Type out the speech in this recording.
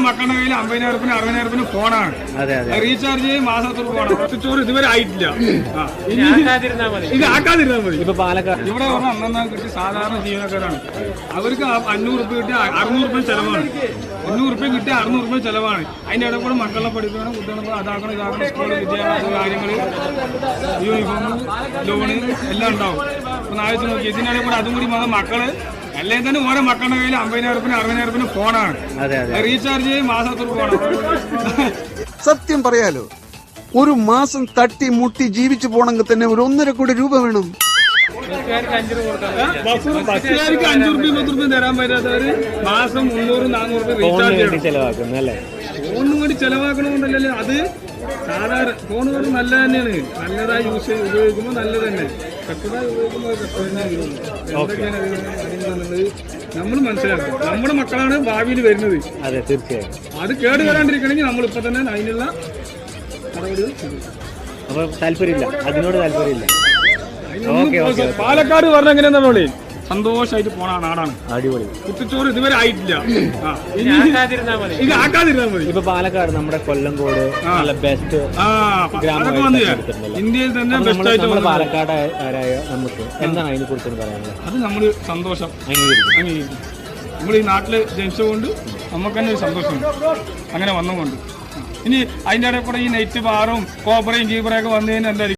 മക്കളുടെ കയ്യിൽ 50,000 60,000 ഫോണാണ്. റീചാർജ് ചെയ്യും മാസത്തിൽ പോകണം. ചോറ് ഇതുവരെ ആയിട്ടില്ല. ഇത് ആക്കാതിരുന്നാൽ മതി. ഇപ്പൊ പാലക്കാട് ഇവിടെ അന്നന്നാ കിട്ടി സാധാരണ ജീവനക്കാരാണ്. അവർക്ക് 500 രൂപ കിട്ടിയ 600 രൂപ ചെലവാണ്. 500 രൂപ കിട്ടിയ 600 രൂപ ചെലവാണ്. അതിന്റെ ഇടയിൽ കൂടെ മക്കളെ പഠിക്കണം, കുട്ടികളെ അതാക്കണം, ഇതാക്കണം, സ്കൂൾ വിദ്യാഭ്യാസ കാര്യങ്ങൾ, യൂണിഫോം, ലോണ് എല്ലാം ഉണ്ടാവും. ഒന്ന് ആലോചിച്ച് നോക്കി. ഇതിനിടയിൽ കൂടെ അതും കൂടി മക്കള് അല്ലെങ്കിൽ തന്നെ ഓരോ മക്കളുടെ കയ്യിൽ 50,000 60,000 ഫോണാണ്. റീചാർജ് ചെയ്യും മാസത്തിൽ പോകണം. സത്യം പറയാലോ, ഒരു മാസം തട്ടി മുട്ടി ജീവിച്ചു പോണെങ്കിൽ തന്നെ ഒരു 1.5 കോടി രൂപ വേണം. ബസ്സുകാർക്ക് 5 രൂപയും 10 രൂപയും തരാൻ പറ്റാത്തവര് മാസം 300-400 രൂപ റീചാർജ് ചെലവാക്കുന്നല്ലേ. ഫോണും കൂടി ചെലവാക്കണമെന്നുണ്ടല്ലേ. അത് സാധാരണ ഫോണുകൾ നല്ല തന്നെയാണ്. നല്ലതായി ഉപയോഗിക്കുമ്പോൾ നല്ലത് തന്നെ. കെട്ടതായി ഉപയോഗിക്കുമ്പോൾ നമ്മൾ മനസ്സിലാക്കും. നമ്മുടെ മക്കളാണ് ഭാവിയിൽ വരുന്നത്. അതെ, തീർച്ചയായും. അത് കേട് വരാണ്ടിരിക്കണമെങ്കിൽ നമ്മളിപ്പോ തന്നെ അതിനുള്ള നടപടികൾ. അപ്പൊ താല്പര്യമില്ല, അതിനോട് താല്പര്യമില്ല. പാലക്കാട് പറഞ്ഞ എങ്ങനെയാ സന്തോഷമായിട്ട് പോണ നാടാണ്. അടിപൊളി. കുട്ടിച്ചോറ് ഇതുവരെ ആയിട്ടില്ല. ഇത് ആക്കാതിരുന്നാൽ മതി. ഇപ്പൊ പാലക്കാട് നമ്മുടെ കൊല്ലംകോട് നല്ല ബെസ്റ്റ് ഇന്ത്യയിൽ തന്നെ പാലക്കാടായ നമുക്ക് എന്താണ് അതിനെ കുറിച്ച് പറയാനുള്ളത്? അത് നമ്മള് സന്തോഷം അംഗീകരിക്കും. നമ്മൾ ഈ നാട്ടില് ജനിച്ചുകൊണ്ട് നമുക്ക് തന്നെ ഒരു സന്തോഷമുണ്ട് അങ്ങനെ വന്നുകൊണ്ട്. ഇനി അതിൻ്റെ ഇടയിൽ കൂടെ ഈ നൈറ്റ് ബാറും കോപ്പറയും കീപ്പറയൊക്കെ വന്നു കഴിഞ്ഞാൽ എന്തായിരിക്കും?